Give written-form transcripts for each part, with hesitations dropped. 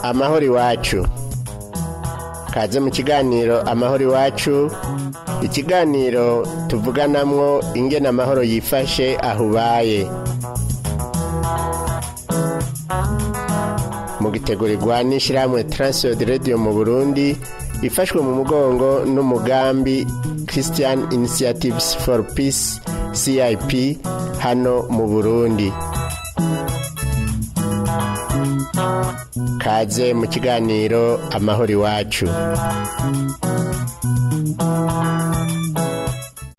amahoro iwacu. Kaze mu kiganiro amahoro iwacu, ikiganiro tuvuganamwo ingene amahoro yifashe aho ubaye. Mu gitegurirwa n'ishirahamwe Transworld Radio mu Burundi, ifashwe mu mugongo n'umugambi Christian Initiatives for Peace CIP hano mu Burundi. Kaze mu kiganiro amahoro iwacu.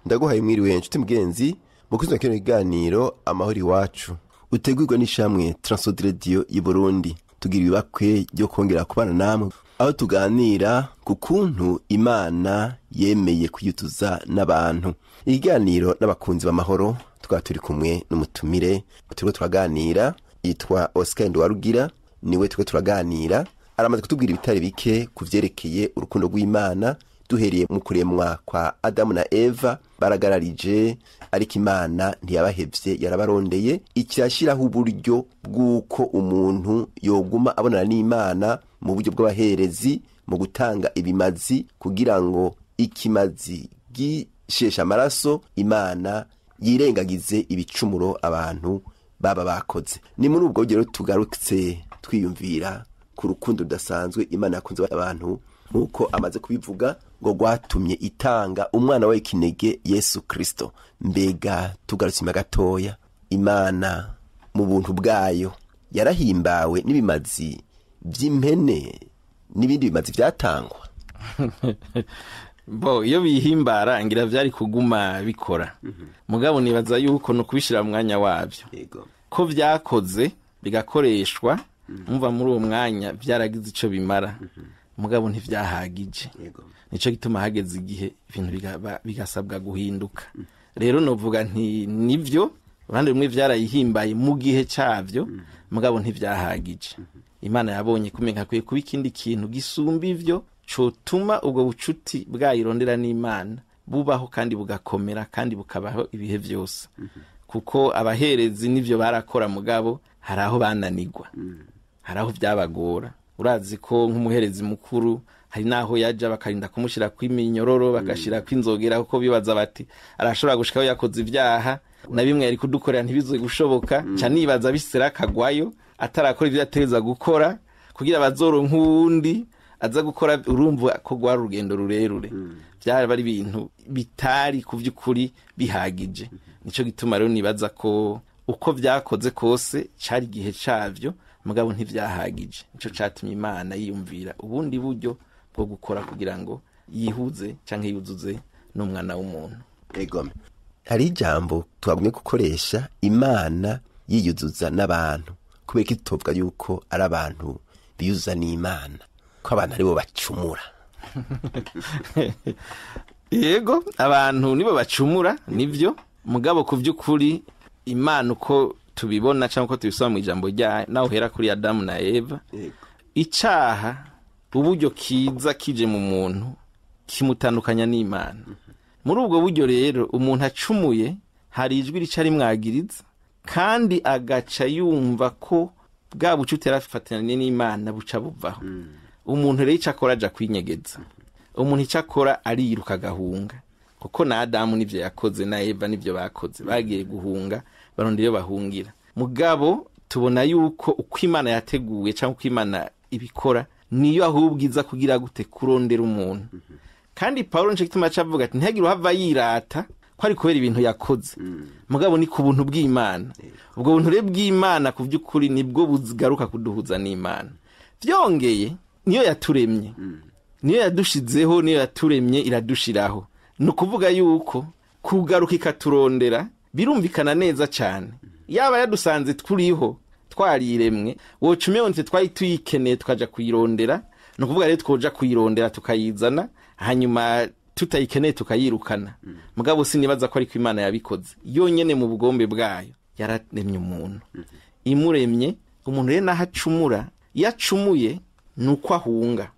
Ndaguhaye mwiriwe nshuti mugenzi, mukuzwa kino kiganiro amahoro iwacu utegurwa n'ishamwe Transworld Radio y'u Burundi. Tugira ibakwe ryo kongera kubana namwe aho tuganira ku kuntu Imana yemeye kuyutuza n'abantu. Ikiganiro n'abakunzi b'amahoro tukaba turi kumwe n'umutumire turiko turaganira, yitwa Oscar Ndwarugira. Niwe turiko turaganira, aramaze kutubwira ibitari bike kuvyerekeye urukundo rw'Imana, duhereye mu kuremwa kwa Adamu na Eva. Baragararije ariko Imana ntiyabahevye, yarabarondeye ikirashiraho uburyo bw'uko umuntu yoguma abonana n'Imana mu buryo bw'abaherezi, mu gutanga ibimazi kugira ngo ikimazi gishesha amaraso Imana yirengagize ibicumuro abantu baba bakoze. Ni muri ubwo buryo tugarutse twiyumvira ku rukundo rudasanzwe Imana yakunze abantu, nkuko amaze kubivuga ngo rwatumye itanga umwana wayo kinege Yesu Kristo. Mbega tugarutse gatoya, Imana mu buntu bwayo yarahimbawe n'ibimazi by'impene n'ibindi bimazi byatangwa. Iyo bihimbara ngira vyari kuguma bikora. Mugabo nibaza yuko no kubishira mu mwanya wavyo. Ko vyakoze bigakoreshwa, umva muri uwo mwanya vyaragize ico bimara. Mugabo ntivyahagije. Nico gituma hageze igihe ibintu bigasabwa guhinduka. Rero novuga nti nivyo abandi bimwe vyarayihimbaye mu gihe cavyo, mugabo ntivyahagije. Imana yabonye kumenga kwiye kuba ikindi kintu gisumba ivyo cotuma ubwo bucuti bwayirondera n'Imana bubaho kandi bugakomera kandi bukabaho ibihe vyose. Kuko abaherezi nivyo barakora, mugabo hari aho bananigwa, hari aho vyabagora. Urazi ko nk'umuherezi mukuru hari naho yaja bakarinda kumushira kw'iminyororo, bagashira kw'inzogera, kuko bibaza bati arashobora gushikaho yakoze ivyaha na bimwe yari kudukorera ntibizoe gushoboka. Ca nibaza bisera akagwayo atarakora ivyo atereza gukora kugira bazoronka uwundi aza gukora. Urumva ko gwari urugendo rurerure, byari bari ibintu bitari ku vy'ukuri bihagije. Nico gituma rero nibaza ko uko vyakoze kose cari igihe cavyo, mugabo ntivyahagije. Nico catumye Imana yiyumvira ubundi buryo bwo gukora kugira ngo yihuze canke yuzuze n'umwana w'umuntu. Egome, hari ijambo twagumye gukoresha, Imana yiyuzuza n'abantu. Kubera ko tuvuga yuko ari abantu biyuzuza n'Imana, ko abantu aribo bacumura. Yego, abantu nibo bacumura, nivyo. Mugabo ku vy'ukuri Imana uko tubibona cyangwa ko tubisoma mu ijambo rya naho hera kuri Adamu na Eva, icaha uburyo kiza kije mu muntu kimutandukanya n'Imana. Muri ubwo buryo rero umuntu acumuye, hari ijwi rica rimwagiriza kandi agaca yumva ko bwa bucuti yarafatanye n'Imana buca buvaho. Umuntu rero icakora aja kwinyegeza, umuntu icakora ariruka agahunga, kuko na Adamu nivyo yakoze na Eva nivyo bakoze, bagiye guhunga barondeye bahungira. Mugabo tubona yuko uko Imana yateguye cyangwa uko Imana ibikora niyo ahubwiza kugira gute kurondera umuntu. Kandi Paulo nje gituma cavuga ati ntihagire uhava yirata ko ari kubera ibintu yakoze, mugabo ni ku buntu bw'Imana. Ubwo buntu rero bw'Imana ku vy'ukuri nibwo buzigaruka kuduhuza n'Imana. Vyongeye niyo yaturemye, niyo yadushizeho, niyo yaturemye iradushiraho. No kuvuga yuko kugaruka ikaturondera birumvikana neza cyane. Yaba yadusanze turiho twariremwe, wocume wonse twari tuyikeneye tukaja kuyirondera, no kuvuga rero twoja kuyirondera tukayizana, hanyuma tutayikeneye tukayirukana. Mugabo sinibaza ko ari ko Imana yabikoze. Yonyene mu bugombe bwayo yararemye umuntu. Imuremye umuntu rero nahacumura, yacumuye nuko ahunga.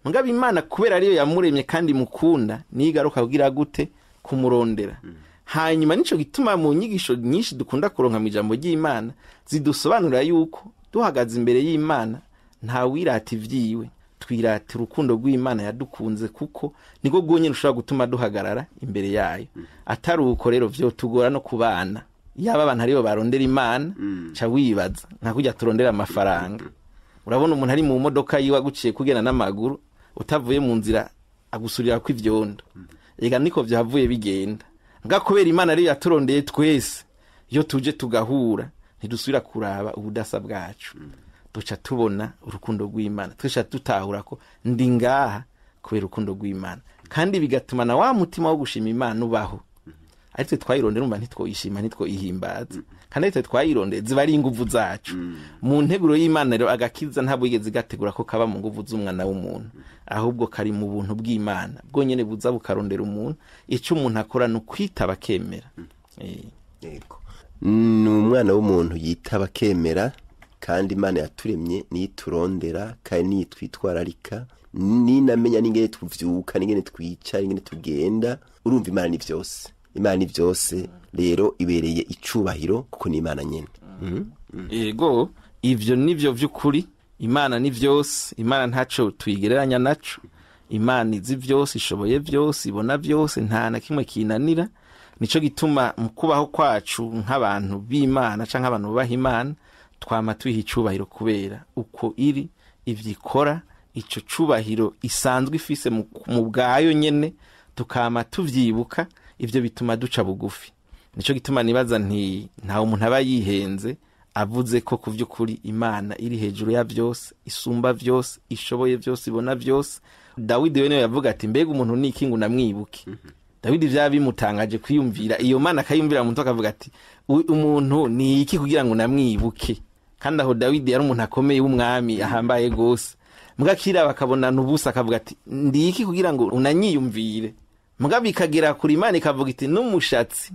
Mugabo Imana kubera ariyo yamuremye kandi mukunda, nigaruka kugira gute kumurondera. Hanyuma nico gituma mu nyigisho nyinshi dukunda kuronka mu ijambo ry'Imana zidusobanurira yuko duhagaze imbere y'Imana nta wirata ivyiwe, twirata urukundo rw'Imana yadukunze, kuko niko rwonyene ushobora gutuma duhagarara imbere yayo. Atari uko rero vyo tugora no kubana, yaba abantu aribo barondera Imana ca wibaza nka kurya turondera amafaranga. Urabona umuntu ari mu modoka yiwe aguciye kugenda n'amaguru, utavuye mu nzira agusurira ko ivyondo, ega niko vyavuye bigenda. Nga kubera Imana ariyo yaturondeye twese, iyo tuje tugahura ntidusubira kuraba ubudasa bwacu, duca tubona urukundo rw'Imana, twesha tutahura ko ndi ngaha kubera urukundo rw'Imana, kandi bigatuma na wa mutima wo gushima Imana ubaho. Ariko twayirondera umva ntitwoyishima, ntitwoyihimbaza, kandi ariko twayirondeye ziba ari inguvu zacu. Mu nteguro y'Imana rero agakiza ntabwo yigeze gategura ko kaba mu nguvu z'umwana w'umuntu, ahubwo kari mu buntu bw'Imana bwonyene buza bukarondera umuntu. Ico umuntu akora no kwitaba kemera. Yego, ni umwana w'umuntu yitaba kemera, kandi Imana yaturemye niyiturondera kandi niyitwitwararika, ninamenya n'ingene tuvyuka, n'ingene twica, n'ingene tugenda. Urumva Imana ni vyose, Imana ni vyose rero ibereye icubahiro kuko ni Imana nyene. Yego, ivyo nivyo vy'ukuri. Imana ni vyose, Imana ntaco tuyigereranya naco. Imana izi vyose, ishoboye vyose, ibona vyose, nta na kimwe kinanira. Nico gituma mu kubaho kwacu nk'abantu b'Imana canke abantu bubaha Imana, twama twiha icubahiro kubera uko iri, ivyikora, ico cubahiro isanzwe ifise mu bwayo nyene, tukama tuvyibuka. Ivyo bituma duca bugufi. Nico gituma nibaza nti nta umuntu aba yihenze avuze ko ku vy'ukuri Imana iri hejuru ya vyose, isumba vyose, ishoboye vyose, ibona vyose. Dawidi we niwe yavuga ati mbega umuntu niki ngo namwibuke. Dawidi vyaba bimutangaje kwiyumvira iyo Mana, akayumvira umuntu akavuga ati umuntu ni iki kugira ngo namwibuke. Kandi aho Dawidi yari umuntu akomeye w'umwami ahambaye gose, mugakira bakabona nubusa akavuga ati ndi iki kugira ngo unanyiyumvire. Muga bikagera kuri Imana ikavuga iti n'umushatsi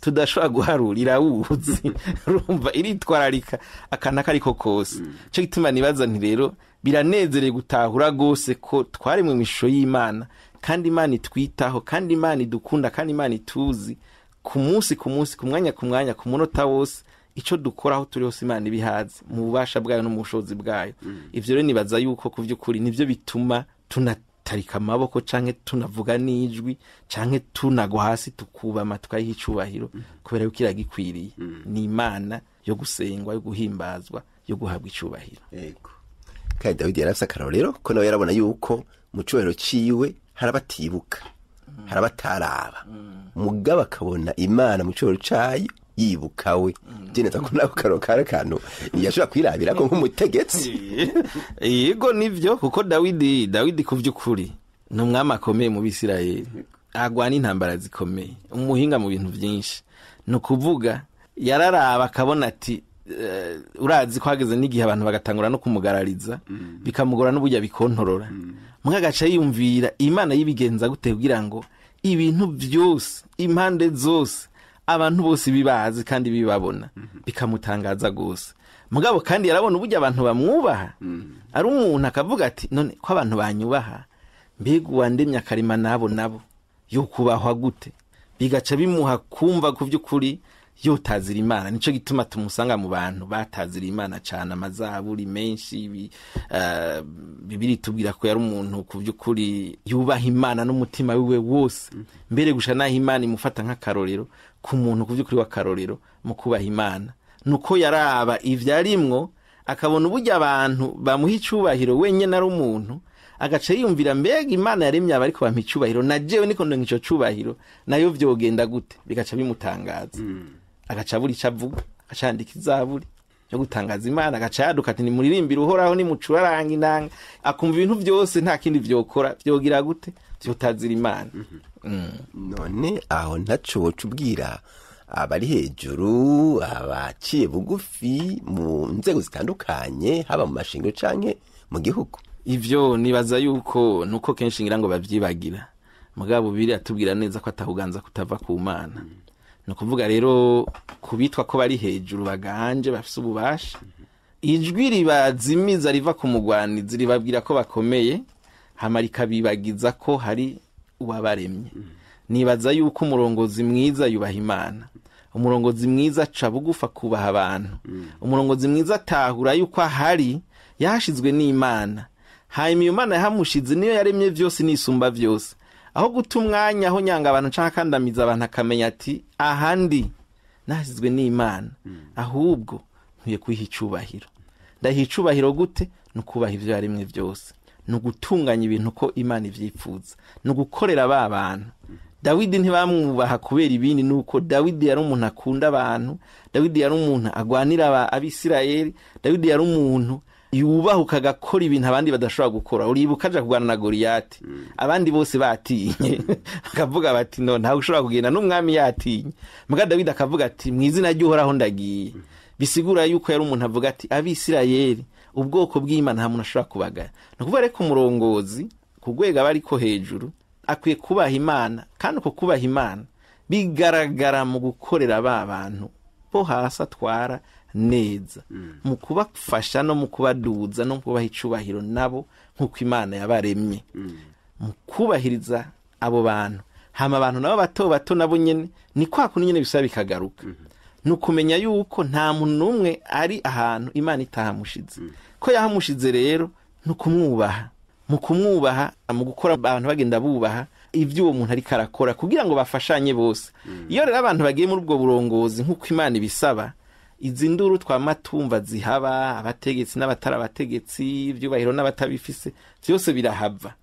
tudashobora guharura irawuzi. Urumva iritwararika akana kariko kose. Cyo gituma nibaza nti rero biranezereye gutahura gose ko twari mu misho y'Imana, kandi Imana itwitaho, kandi Imana idukunda, kandi Imana ituzi ku munsi ku munsi, ku mwanya ku mwanya, ku munota wose. Ico dukora aho turi hose Imana ibihaze mu bubasha bwayo no mu bushobozi bwayo. Ivyo rero nibaza yuko ku vy'ukuri nivyo bituma tunatarika amaboko canke tunavuga n'ijwi canke tunagwa hasi tukubama tukayiha icubahiro, kubera yuko iragikwiriye. Ni Imana yo gusengwa, yo guhimbazwa, yo guhabwa icubahiro. Yego, kandi Dawidi yarafise akarorero ko nawe yarabona yuko mu cubahiro ciwe harabatibuka, harabataraba, mugabo akabona Imana mu cubahiro cayo yibuka we. Jeneza ko nako karokare kantu yashobora kwirabira ko nk'umutegetsi. Yego nivyo, kuko Dawidi ku vy'ukuri ni umwami akomeye mu Bisirayeli, agwana intambara zikomeye, umuhinga mu bintu vyinshi. No kuvuga yararaba akabona ati urazi ko hageze n'igihe abantu bagatangura no kumugarariza, bikamugora n'uburyo bikontorora. Mwe agaca yumvira Imana yibigenza gute kugira ngo ibintu vyose, impande zose, abantu bose bibazi kandi bibabona, bikamutangaza gose. Mugabo kandi yarabona uburyo abantu bamwubaha. Ari umuntu akavuga ati none ko abantu banyubaha, mbega uwandemye akarima nabo yo kubahwa gute? Bigaca bimuha kumva ku vy'ukuri yotazira Imana. Nico gituma tumusanga mu bantu batazira Imana cyane, amazaburi menshi. Bibiri tubwira ko yari umuntu ku vy'ukuri yubaha Imana n'umutima wiwe wose, mbere gusha naho Imana imufata nk'akarorero ku muntu ku vy'ukuri w'akarorero mu kubaha Imana. Nuko yaraba ivyarimwo akabona uburyo abantu bamuha icubahiro wenyene ari umuntu, agaca yumvira mbega Imana yaremye abariko bampa icubahiro, na jewe niko ndonka ico cubahiro, nayo vyogenda gute? Bigaca bimutangaza. Agaca abura ico avuga, agacandika izaburi yo gutangaza Imana, agaca yaduka ati nimuririmbire Uhoraho, nimucuraranga inanga. Akumva ibintu vyose nta kindi vyokora, vyogira gute? Vyotazira Imana. None aho ntaco wocubwira abari hejuru, abaciye bugufi mu nzego zitandukanye, haba mu mashingiro canke mu gihugu? Ivyo nibaza yuko nuko kenshi ngira ngo bavyibagira, mugabo biri atubwira neza ko atahuganza kutava ku Mana. No kuvuga rero kubitwa ko bari hejuru baganje bafise ububasha, ijwi ribazimiza riva ku mugwanizi ribabwira ko bakomeye, hamarika bibagiza ko hari uwabaremye. Nibaza yuko umurongozi mwiza yubaha Imana, umurongozi mwiza aca bugufa kubaha abantu, umurongozi mwiza atahura yuko ahari yahashizwe n'Imana, hanyuma iyo Mana yahamushize niyo yaremye vyose n'isumba vyose. Aho guta umwanya aho nyanga abantu canke akandamiza abantu akamenya ati ahandi nahashizwe n'Imana, ahubwo nkwiye kuyiha icubahiro. Ndahiha icubahiro gute? Nukubaha ivyo yaremye vyose, nugutunganya ibintu ko Imana ivyifuza, nugukorera ba bantu. Dawidi ntibamwubaha kubera ibindi, nuko Dawidi yari umuntu akunda abantu, Dawidi yari umuntu agwanira Abisirayeli, Dawidi yari umuntu yubahuka agakora ibintu abandi badashobora gukora. Uribuka aja kugwana na Goliyati, abandi bose batinye akavuga bati no ntawe ushobora kugenda n'umwami yatinye, muga Dawidi akavuga ati mwizina ry'Uhoraho ndagiye. Bisigura yuko yari umuntu avuga ati Abisirayeli ubwoko bw'Imana nta muntu ashobora kubagaya. Nukuvuga reko umurongozi kugwega bariko hejuru akwiye kubaha Imana, kandi uko kubaha Imana bigaragara mu gukorera ba bantu bo hasi atwara neza, mu kubafasha no mu kubaduza no mu kubaha icubahiro nabo nk'uko Imana yabaremye, mu kubahiriza abo bantu. Hama abantu nabo bato bato nabo nyene ni kwa kundi nyene bisaba bikagaruka. Nukumenya yuko nta muntu numwe ari ahantu Imana itahamushize, ko yahamushize rero nukumwubaha, mu kumwubaha, mu gukora abantu bagenda bubaha ivyo uwo muntu ariko arakora kugira ngo bafashanye bose. Iyo rero abantu bagiye muri ubwo burongozi nk'uko Imana ibisaba, izi nduru twamatumva zihaba, abategetsi n'abatari abategetsi, ivyubahiro n'abatabifise, vyose birahava.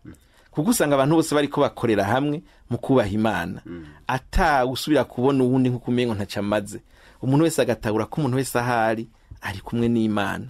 Kuko usanga abantu bose bariko bakorera hamwe mu kubaha Imana, ata usubira kubona uwundi nk'uko umengo ntacamaze. Umuntu wese agatahura ko umuntu wese ahari ari kumwe n'Imana,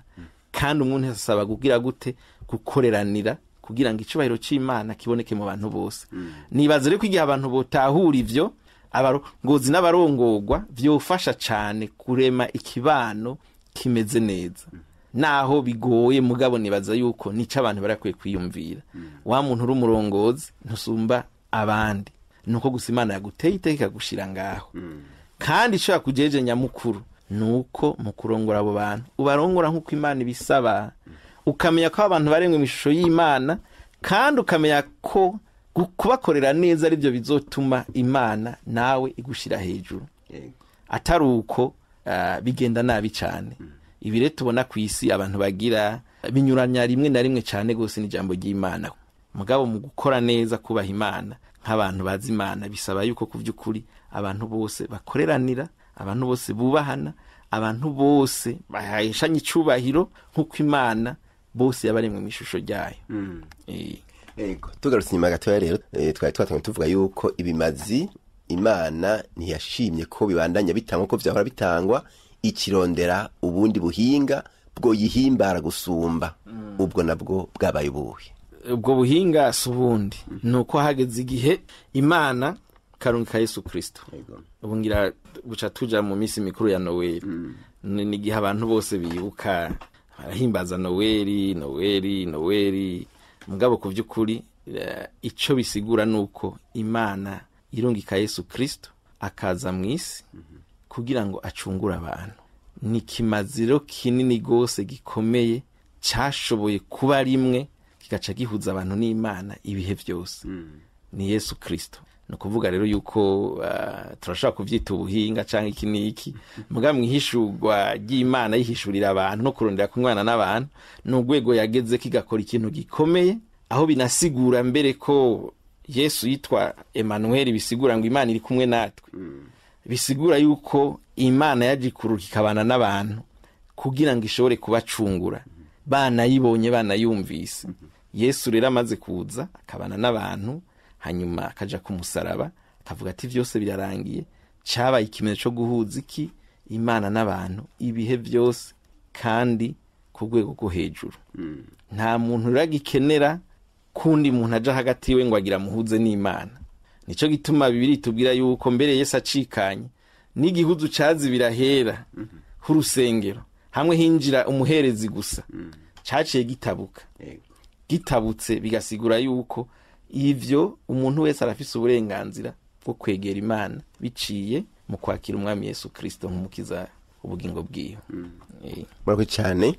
kandi umuntu wese asaba kugira gute? Gukoreranira kugira ngo icubahiro c'Imana kiboneke mu bantu bose. Nibaza rero ko igihe abantu botahura ivyo, abarongozi n'abarongorwa vyofasha cane kurema ikibano kimeze neza. Naho bigoye mugabo nibaza yuko nico abantu barakwiye kwiyumvira. Wa muntu uri umurongozi ntusumba abandi, nuko gusa Imana yaguteye iteka gushira ngaho. Kandi ico yakujeje nyamukuru nuko mu kurongora abo bantu ubarongora nk'uko Imana ibisaba, ukamenya ko abantu baremwe mu ishusho y'Imana, kandi ukamenya ko kubakorera neza ari byo bizotuma Imana nawe igushira hejuru. Atari uko bigenda nabi cyane. Ibi rero tubona ku isi abantu bagira binyuranya rimwe na rimwe cyane gose n'ijambo ry'Imana. Mugabo mu gukora neza kubaha Imana nk'abantu bazi Imana bisaba yuko kuvyukuri abantu bose bakoreranira, abantu bose bubahana, abantu bose bahayishanye icubahiro nk'uko Imana bose yabaremwe mu ishusho ryayo. Ego tugarutse inyuma gatoya rero twari twatangiye tuvuga yuko ibimazi Imana ntiyashimye ko bibandanya bitangwa ko vyahora bitangwa, ikirondera ubundi buhinga bwo yihimbara gusumba. Ubwo nabwo bwabaye ubuhe? Ubwo buhinga subundi nuko hageze igihe Imana karunka Yesu Kristo. Ubu ngira buca tuja mu misi mikuru ya Noel. Ni gihe abantu bose bibuka barahimbaza Noel. Mugabo kuvyukuri ico bisigura nuko Imana irungika Yesu Kristo akaza mw'isi kugira ngo acungure abantu. Ni kimaziro kinini gose gikomeye cyashoboye kuba rimwe kigaca gihuza abantu n'Imana ibihe byose. Ni Yesu Kristo. No kuvuga rero yuko turashaka kuvyita ubuhinga canke iki niki, muga mwihishurwa ry'Imana yihishurira abantu no kurondera kunywana n'abantu, n'ugwego yageze kigakora ikintu gikomeye, aho binasigura mbere ko Yesu yitwa Emmanuel, bisigura ngo Imana iri kumwe natwe. Bisigura yuko Imana yajikuruka ikabana n'abantu kugira ngo ishobore kubacungura, banayibonye banayumvise. Yesu rero amaze kuza akabana n'abantu, hanyuma akaja ku musaraba akavuga ati vyose birarangiye, cabaye ikimenyetso cyo guhuza iki Imana n'abantu ibihe byose kandi ku rwego rwo hejuru. Nta muntu uragikenera kundi muntu aja hagati yiwe ngo agira muhuze n'Imana. Nico gituma Bibiri tubwira yuko mbere Yesu acikanye n'igihuzu cazi birahera h'urusengero hamwe hinjira umuherezi gusa, caciye gitabuka. Gitabutse bigasigura yuko ivyo umuntu wese arafise uburenganzira bwo kwegera Imana biciye mu kwakira umwami Yesu Kristo nk'umukiza ubugingo bwiwe. Murakoze cyane.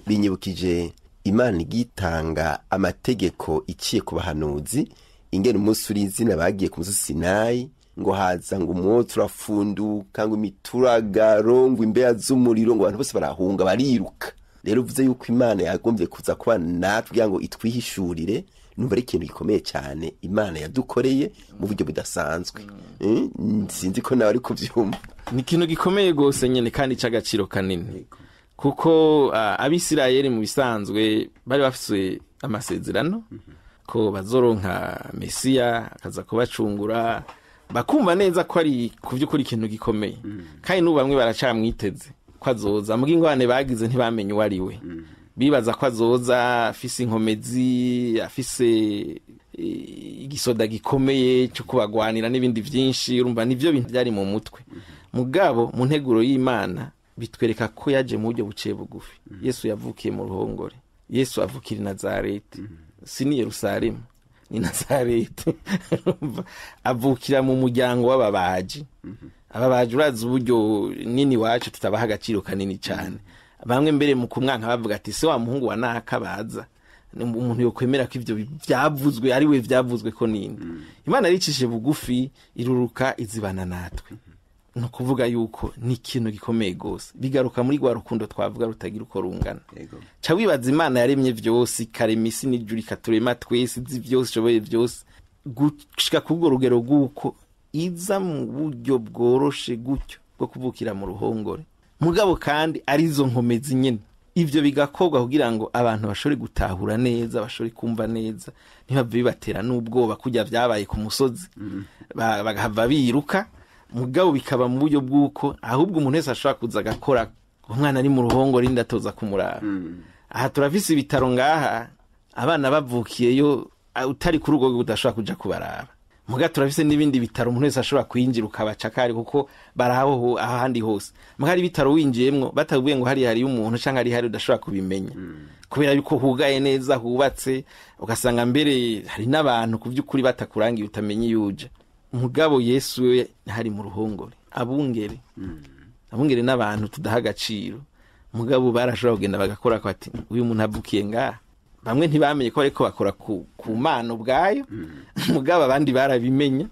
Binyibukije Imana igitanga amategeko iciye ku bahanuzi, ingene umunsi uri izina bagiye ku musozi Sinayi ngo haza ngo umwotsi urafunduka ngo imituragaro ngo imbeya z'umuriro ngo abantu bose barahunga bariruka rero uvuze yuko imana yagombye kuza kubana natwe kugira ngo itwihishurire, numva ari ikintu gikomeye cyane imana yadukoreye mu buryo budasanzwe. Sinzi ko nawe ari kubyumva. Ni ikintu gikomeye rwose nyine kandi cy'agaciro kanini, kuko abisirayeli mu bisanzwe bari bafise amasezerano ko bazoronka Mesiya akaza kubacungura, bakumva neza ko ari ku by'ukuri ikintu gikomeye, kandi n'ubu bamwe baracamwiteze ko azoza. Mu bw'ingwane bagize ntibamenye uwo ari we, bibaza ko azoza afise inkomezi, afise igisoda gikomeye cyo kubagwanira n'ibindi byinshi. Urumva nivyo bintu byari mu mutwe. Mugabo mu nteguro y'Imana bitwereka ko yaje mu buryo buciye bugufi. Yesu yavukiye mu ruhongore, Yesu avukira i Nazareti, si ni Yerusalemu, ni Nazareti. Avukira mu muryango w'ababaji. Ababaji urazi uburyo nini wacu tutabaha agaciro kanini cyane. Bamwe mbere mu kumwanka bavuga ati se wa muhungu wa naka baza, umuntu yokwemera ko ivyo byavuzwe ari we byavuzwe ko ninde. Imana yaricishije bugufi, iruruka izibana natwe. No kuvuga yuko ni ikintu gikomeye gose, bigaruka muri gwa rukundo twavuga rutagira uko rungana. Ca wibaza Imana yaremye vyose, ikarema isi n'ijuru, ikaturema twese, izi vyose ishoboye vyose, gushika kubwo rugero guko iza mu buryo bworoshe gutyo bwo kuvukira mu ruhongore. Mugabo kandi arizo nkomezi nyene, ivyo bigakorwa kugira ngo abantu bashobore gutahura neza, bashobore kumva neza, ntibave bibatera n'ubwoba kujya vyabaye ku musozi bagahava biruka. Mugabo bikaba mu buryo bw'uko ahubwo umuntu wese ashobora kuza agakora, umwana ari mu ruhongore ndatoza kumuraba. Aha turafise ibitaro ngaha, abana bavukiyeyo utari kuri urwo udashobora kuja kubaraba. Muga turafise n'ibindi bitaro umuntu wese ashobora kwinjira ukabacakari kuko baraho ahandi hose. Muga hari bitaro winjiyemwo batavuye ngo hari umuntu canke hari udashobora kubimenya, kubera yuko hugaye neza, hubatse, ugasanga mbere hari n'abantu ku by'ukuri batakurangiye utamenye yuje. Mugabo Yesu we hari mu ruhongore, abungere n'abantu tudaha agaciro. Mugabo barashobora kugenda bagakora ko ati uyu muntu avukiye ngaha. Bamwe ntibamenye ko ariko bakora ku mano bwayo. Mugabo abandi barabimenya,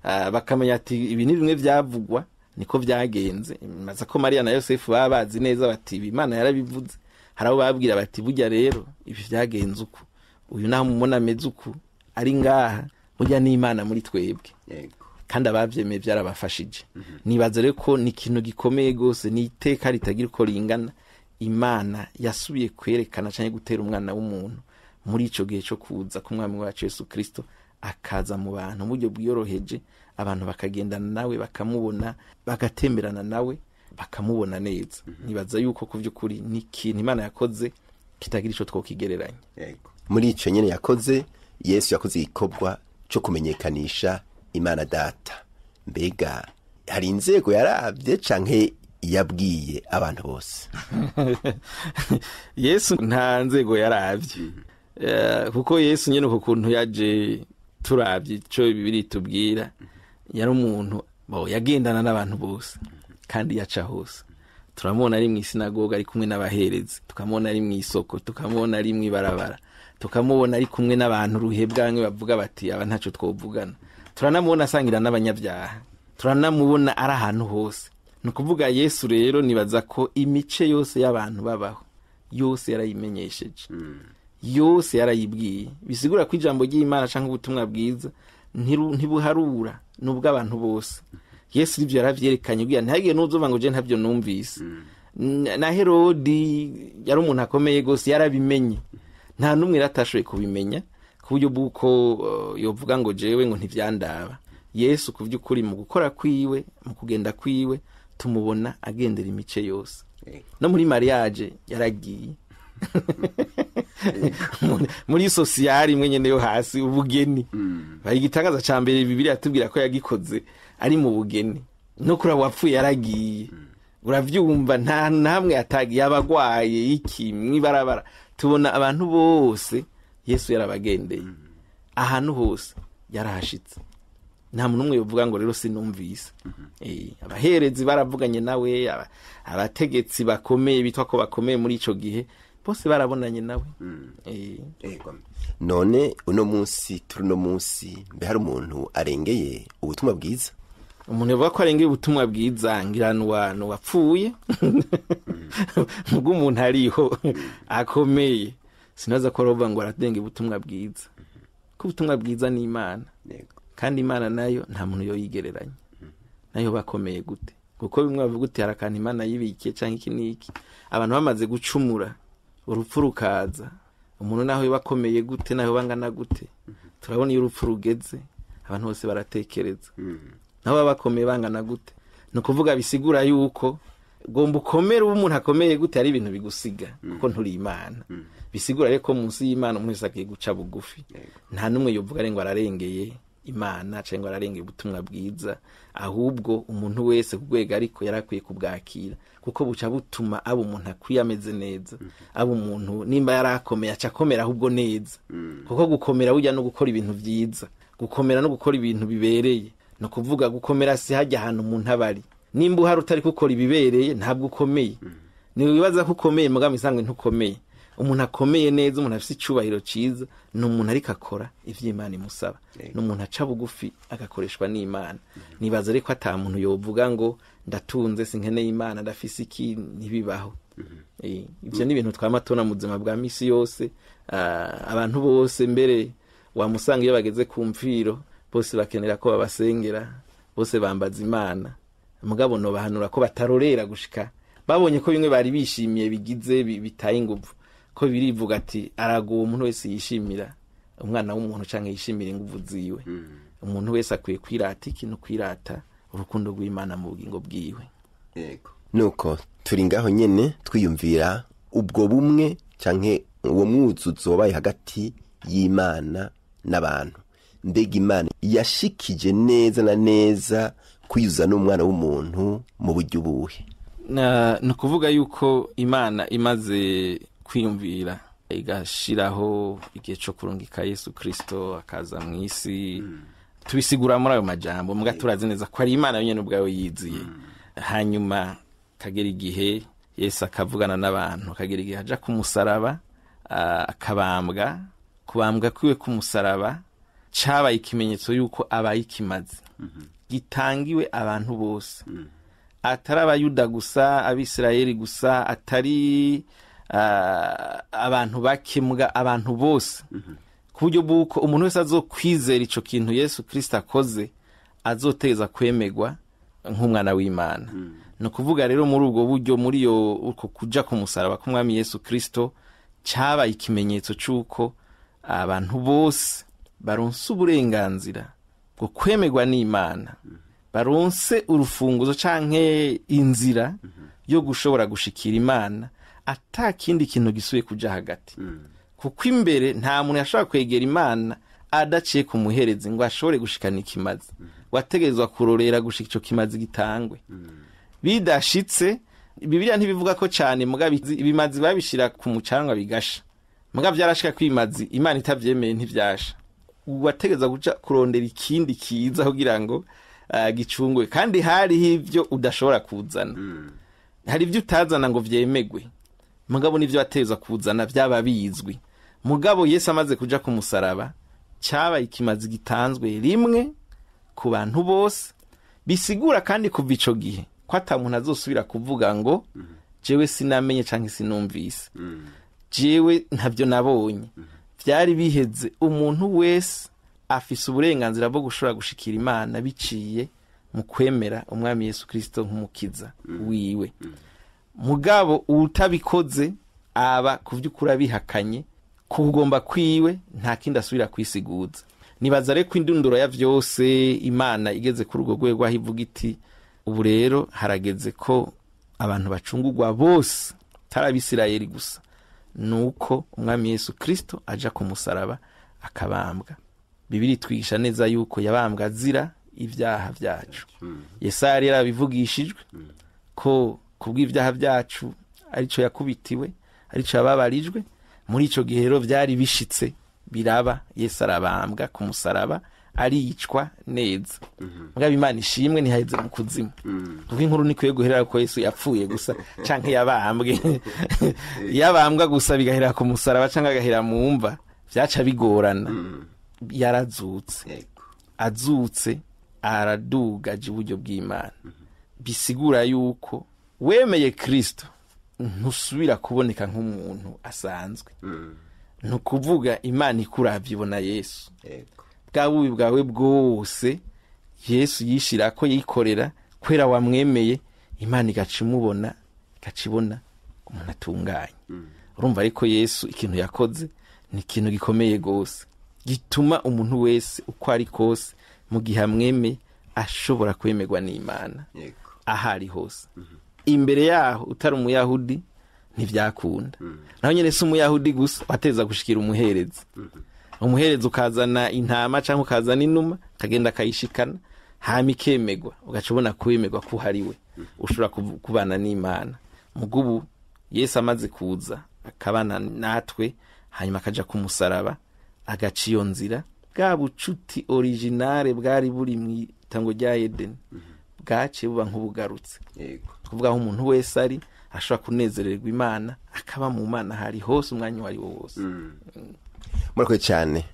bakamenya ati ibi ni bimwe byavugwa niko byagenze. Maze ko Mariya na Yosefu babazi neza bati Imana yarabivuze. Harabo babwira bati burya rero ibi byagenze uko, uyu naho mumona ameze uko ari ngaha, burya ni Imana muri twebwe. Kandi abavyemeye byarabafashije. Nibaza rero ko ni ikintu gikomeye gose, ni iteka ritagira uko ringana. Imana yasubiye kwerekana cyane gutera umwana w'umuntu muri ico gihe cyo kuza ku mwami wacu Yesu Kristo, akaza mu bantu mu buryo bwiyoroheje, abantu bakagendana nawe, bakamubona, bagatemberana nawe, bakamubona neza. Nibaza yuko ku by'ukuri ni ikintu Imana yakoze kitagira ico twokigereranya. Muri ico nyene yakoze, Yesu yakoze igikorwa cyo kumenyekanisha Imana Data. Mbega hari inzego yaravye canke yabwiye abantu bose? Yesu nta nzego yaravye, kuko Yesu nyene uko kuntu yaje turavye ico Bibiri tubwira, yari umuntu yagendana n'abantu bose kandi yaca hose. Turamubona ari mu isinagoga ari kumwe n'abaherezi, tukamubona ari mu isoko, tukamubona ari mu ibarabara, tukamubona ari kumwe n'abantu ruhebwanwe bavuga bati aba ntaco twovugana. Turanamubona asangira n'abanyabyaha, turanamubona ari ahantu hose. Nukuvuga Yesu rero nibaza ko imice yose y'abantu babaho yose yarayimenyesheje, yose yarayibwiye. Bisigura ko ijambo ry'Imana canke ubutumwa bwiza ntibuharura nubwo abantu bose. Yesu ivyo yaravyerekanye kugira ntagiye n'uzova ngo je ntavyo numvise. Na Herodi yari umuntu akomeye gose, yarabimenye. Nta numwe ratashoye kubimenya ku buryo bw'uko yovuga ngo jewe ngo ntivyandaba. Yesu ku by'ukuri mu gukora kwiwe, mu kugenda kwiwe, tumubona agendera imice yose. No muri mariage yaragiye. Muri sociale imwe nyene yo hasi, ubugeni. Bayigitangaza ca mbere Bibiri atubwira ko yagikoze ari mu bugeni. No kuri wapfuye yaragiye. Uravyumva nta namwe atagiye, abagwaye iki mwibarabara. Tubona abantu bose Yesu yarabagendeye. Ahantu hose yarahashitse. Nta muntu umwe yovuga ngo rero sinumvise. Abaherezi baravuganye nawe, abategetsi bakomeye bitwa ko bakomeye muri ico gihe bose barabonanye nawe. None uno munsi mbe hari umuntu arengeye ubutumwa bwiza? umuntu yavuga ko arengeye ubutumwa bwiza ngira nuwapfuye nubwo umuntu ariho akomeye sinaza ko aravuga ngo aradenge ubutumwa bwiza ko ubutumwa bwiza ni Imana kandi Imana nayo nta muntu yoyigereranya nayo bakomeye gute kuko bimwe bavuga uti harakana Imana yibikiye canke iki niki abantu bamaze gucumura urupfu rukaza umuntu naho bakomeye gute naho bangana gute turabona iyo urupfu rugeze abantu bose baratekereza naho bakomeye bangana gute no kuvuga bisigura yuko gomba ukomere umuntu akomeye gute ari ibintu bigusiga kuko nturi Imana bisigura reko munsi y'Imana umuntu agiye guca bugufi nta numwe yovuga ngo ararengeye Imana cyangwa ararengeye ubutumwa bwiza ahubwo umuntu wese kugwega ariko yarakwiye kubwakira kuko buca butuma abo umuntu akwiyameze neza abo umuntu nimba yarakomeye acakomera ahubwo neza kuko gukomera burya no gukora ibintu byiza gukomera no gukora ibintu bibereye no kuvuga gukomera si hajya ahantu umuntu abari nimba uhari utari gukora ibibereye ntabwo ukomeye ni wibaza ko ukomeye mugabo isangwe ntukomeye umuntu akomeye neza umuntu afite icubahiro ciza no umuntu ariko akora ivy'Imana imusaba no umuntu aca bugufi agakoreshwa n'Imana nibaza reko ata muntu yovuga ngo ndatunze sinkeneye Imana ndafise iki nibibaho ivyo ni ibintu twamatona mu buzima bwa misi yose abantu bose mbere wamusanga iyo bageze ku mfiro bose bakenera ko babasengera bose bambaza Imana mugabo no bahanura ko batarorera gushika babonye ko bimwe bari bishimiye bigize bitaye inguvu ko birivuga ati arago umuntu wese yishimira umwana w'umuntu canke yishimira inguvu ziwe umuntu wese akwiye kwirata ikintu kwirata urukundo rw'Imana mu bugingo bwiwe yego nuko turi ngaho nyene twiyumvira ubwo bumwe canke uwo mwuzuzo wabaye hagati y'Imana n'abantu mbega Imana yashikije neza na neza kwiyuza n'umwana w'umuntu mu buryo buhe no kuvuga yuko Imana imaze kwiyumvira igashiraho igihe cyo kurungika Yesu Kristo akaza mu isi tubisigura muri ayo majambo muga turazi neza ko ari Imana yenyene ubwayo yiziye hanyuma kagera igihe Yesu akavugana n'abantu kagera igihe aja ku musaraba akabambwa kubambwa kwiwe ku musaraba cabaye ikimenyetso yuko abaye ikimazi gitangiwe abantu bose atari abayuda gusa abisirayeli gusa atari abantu bakemwa abantu bose ku buryo bw'uko umuntu wese azokwizera ico kintu Yesu Kristo akoze azoteza kwemegwa nk'umwana w'Imana no kuvuga rero muri ubwo buryo muri yo uko kuja ku musaraba k'umwami Yesu Kristo cabaye ikimenyetso c'uko abantu bose baronse uburenganzira bwo kwemegwa n'Imana baronse urufunguzo canke inzira yo gushobora gushikira Imana atakindi kintu gisuye kuja hagati kuko imbere nta muntu yashobora kwegera Imana adaciye ku muherezi ngo ashobore gushikana ikimazi wategerezwa kurorera gushika ico kimazi gitangwe bidashitse Bibiliya ntibivuga ko cyane mugabe ibimazi babishira ku mucanwa bigasha mugabe byarashika kwimazi Imana itavyemeye ntivyasha wategeza guca kurondera ikindi kiza kugira ngo gicungwe kandi hari ivyo udashobora kuzana hari ivyo utazana ngo vyemegwe mugabo nivyo ateza kuzana byaba bizwi mugabo Yesu amaze kuja ku musaraba cyaba ikimazi gitanzwe rimwe ku bantu bose bisigura kandi kuva ico gihe ko atamuntu azosubira kuvuga ngo jewe sinamenye canke sinumvise jewe ntavyo nabonye byari biheze umuntu wese afise uburenganzira bwo gushobora gushikira Imana biciye mu kwemera umwami Yesu Kristo nk'umukiza wiwe mugabo utabikoze aba kuvyukura bihakanye kugomba kwiwe nta kindi asubira kwisiguza nibaza reko indunduro ya vyose Imana igeze ku rugo rwego ahivuga iti ubu rero harageze ko abantu bacungurwa bose tarabisirayeli gusa nuko umwami Yesu Kristo aja ku musaraba akabambwa Bibiri twigisha neza yuko yabambwa azira ibyaha byacu Yesaya yarabivugishijwe ko kubw'ibyaha byacu arico yakubitiwe arico yababarijwe muri ico gihero byari bishitse biraba Yesu arabambwa ku musaraba aricwa neza mugabe Imana ishimwe ntihaheze mu kuzimu kuko inkuru nikwiye guherera ko Yesu yapfuye gusa canke yabambwe yabambwa gusa bigahera ku musaraba canke agahera mu mva vyaca bigorana yarazutse azutse aradugaje uburyo bw'Imana. Bisigura yuko wemeye Kristo ntusubira kuboneka nk'umuntu asanzwe. Nukuvuga Imana ikuravye ibona Yesu. Bwa bubi bwawe bwose Yesu yishira ko yikorera kwera wamwemeye, Imana igacimubona, igacibona umuntu atunganye. Urumva ariko Yesu ikintu yakoze ni ikintu gikomeye gose, gituma umuntu wese uko ari kose mu gihe amwemeye ashobora kwemerwa n'Imana ahari hose. Imbere yaho utari umuyahudi ntivyakunda. Naho nyene si umuyahudi gusa wateza gushikira umuherezi. Umuherezi ukazana intama cyangwa ukazana inuma, kagenda kayishikana, hama ikemegwa, ugacubona kwemerwa ko hariwe ushobora kubana n'Imana. Mugubu Yesu amaze kuza akabana natwe, hanyuma akaja ku musaraba, agaca iyo nzira, bwa bucuti originale bwari buri mu itango rya Edeni bwaciye buba nk'ubugarutse. Kuvuga aho umuntu wese ari ashobora kunezererwa Imana, akaba mu Mana hari hose umwanya wari wose. Murakoze cyane.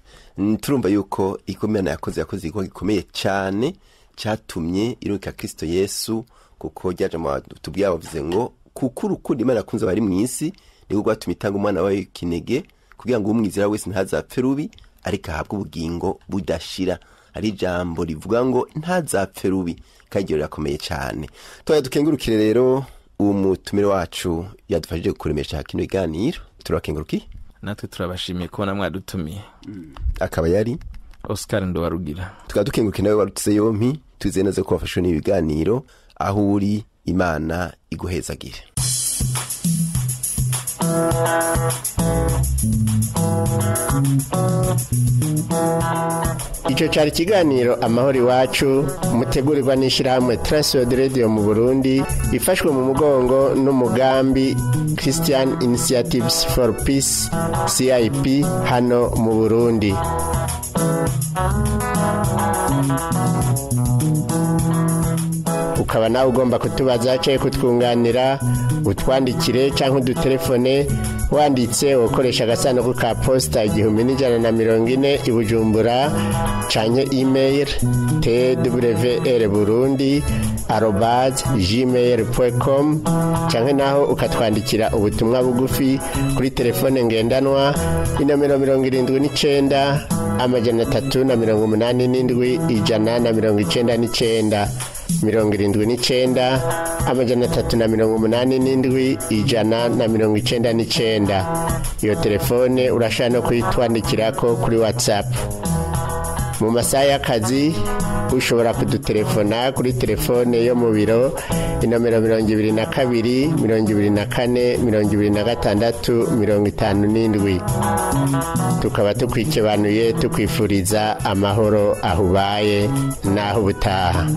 Turumva yuko ikomena yakoze igikorwa gikomeye cyane cyatumye iruka Kristo Yesu, kuko ryaje mu tubwiye bavuze ngo kuko urukundo Imana yakunze bari mu isi niko rwatumye itanga umwana wawe kinege, kugira ngo umwizera wese ntazapfe rubi ariko ahabwe ubugingo budashira. Ari ijambo rivuga ngo ntazapfe rubi, kandi rirakomeye cyane. Toya dukengurukire rero umutumire wacu yadufashije kuremesha kino iganiro. Turakenguruki natwe turabashimiye ko namwe adutumiye. Akaba yari Oscar Ndowarugira. Tukadukenguruke nawe warutse yompi, tuze neza ko wafashwe n'ibiganiro aho uri. Imana iguhezagire. Ico cyari ikiganiro Amahoro Iwacu, mutegurirwa n'ishirahamwe Transworld Radio mu Burundi, ifashwe mu mugongo n'umugambi Christian Initiatives for Peace CIP hano mu Burundi. Ukaba nawe ugomba kutubaza cyangwa kutwunganira, utwandikire cyangwa udutelefone wanditse ukoresha agasanduku ka posta 1140 i Bujumbura, canke email twrburundi@gmail.com, canke naho ukatwandikira ubutumwa bugufi kuri telefone ngendanwa inomero 79 387 199 79 387 199. Iyo telefone urashaka no kuyitwandikirako kuri WhatsApp. Mu masaha y'akazi ushobora kudutelefona kuri telefone yo mu biro inomero 22 24 26 57. Tukaba tukwikebanuye tukwifuriza amahoro ahubaye naho ubutaha.